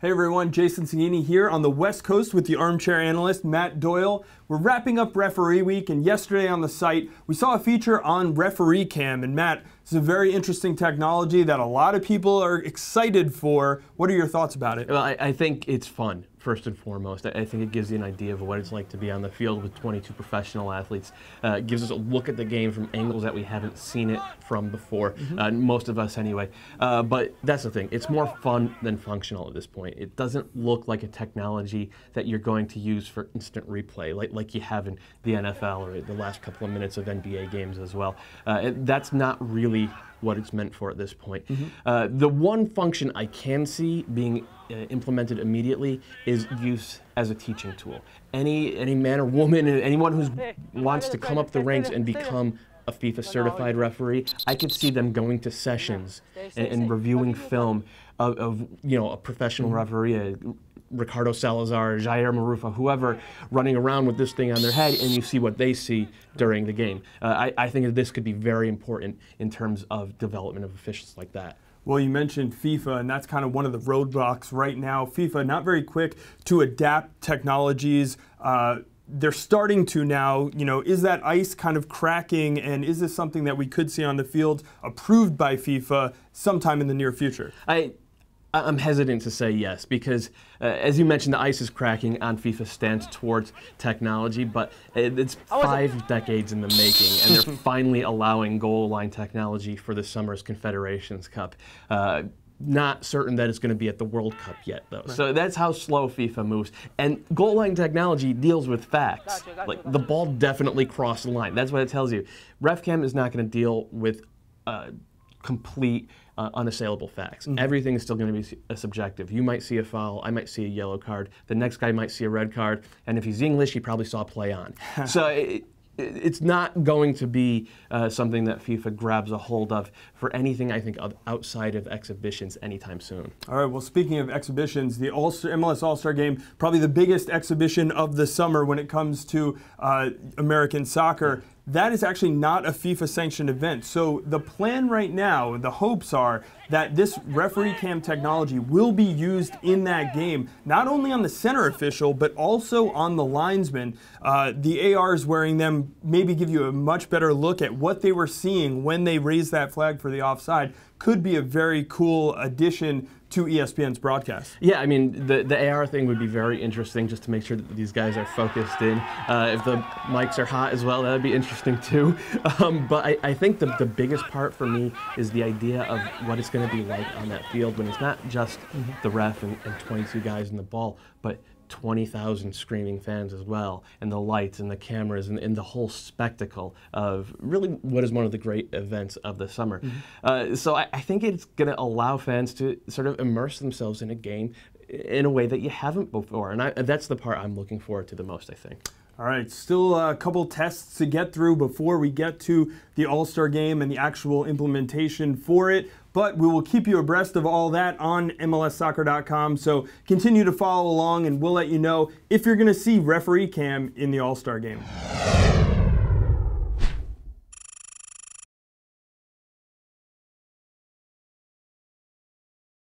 Hey everyone, Jason Saghini here on the West Coast with the armchair analyst Matt Doyle. We're wrapping up referee week, and yesterday on the site we saw a feature on referee cam. And Matt, it's a very interesting technology that a lot of people are excited for. What are your thoughts about it? Well, I think it's fun, first and foremost. I think it gies you an idea of what it's like to be on the field with 22 professional athletes. It gives us a look at the game from angles that we haven't seen it from before, most of us anyway. But that's the thing, it's more fun than functional at this point. It doesn't look like a technology that you're going to use for instant replay, like you have in the NFL or the last couple of minutes of NBA games as well. That's not really what it's meant for at this point. The one function I can see being implemented immediately is use as a teaching tool. Any man or woman, anyone who wants to come up the ranks and become a FIFA certified referee, I could see them going to sessions and reviewing film of a professional referee, Ricardo Salazar, Jair Marufa, whoever, running around with this thing on their head, and you see what they see during the game. I think that this could be very important in terms of development of officials like that. Well, you mentioned FIFA, and that's kind of one of the roadblocks right now. FIFA, not very quick to adapt technologies. They're starting to now. Is that ice kind of cracking, and is this something that we could see on the field approved by FIFA sometime in the near future? I'm hesitant to say yes because, as you mentioned, the ice is cracking on FIFA's stance towards technology, but it's 5 decades in the making, and they're finally allowing goal line technology for this summer's Confederations Cup. Not certain that it's going to be at the World Cup yet, though. Right. So that's how slow FIFA moves. And goal line technology deals with facts. Like, the ball definitely crossed the line. That's what it tells you. RefCam is not going to deal with complete unassailable facts. Everything is still going to be subjective. You might see a foul, I might see a yellow card, the next guy might see a red card, and if he's English, he probably saw play on. So it's not going to be something that FIFA grabs a hold of for anything, I think, outside of exhibitions anytime soon. All right, well, speaking of exhibitions, the MLS All-Star Game, probably the biggest exhibition of the summer when it comes to American soccer. That is actually not a FIFA-sanctioned event. So the plan right now, the hopes are that this referee cam technology will be used in that game, not only on the center official, but also on the linesman. The ARs wearing them maybe give you a much better look at what they were seeing when they raised that flag for the offside. Could be a very cool addition to ESPN's broadcast. Yeah, I mean, the AR thing would be very interesting just to make sure that these guys are focused in. If the mics are hot as well, that would be interesting too. But I think the biggest part for me is the idea of what it's going to be like on that field when it's not just the ref and 22 guys in the ball, but 20,000 screaming fans as well, and the lights and the cameras and the whole spectacle of really what is one of the great events of the summer. So I think it's going to allow fans to sort of immerse themselves in a game in a way that you haven't before, and that's the part I'm looking forward to the most, I think. All right, still a couple tests to get through before we get to the All-Star Game and the actual implementation for it, but we will keep you abreast of all that on MLSsoccer.com, so continue to follow along and we'll let you know if you're going to see referee cam in the All-Star Game.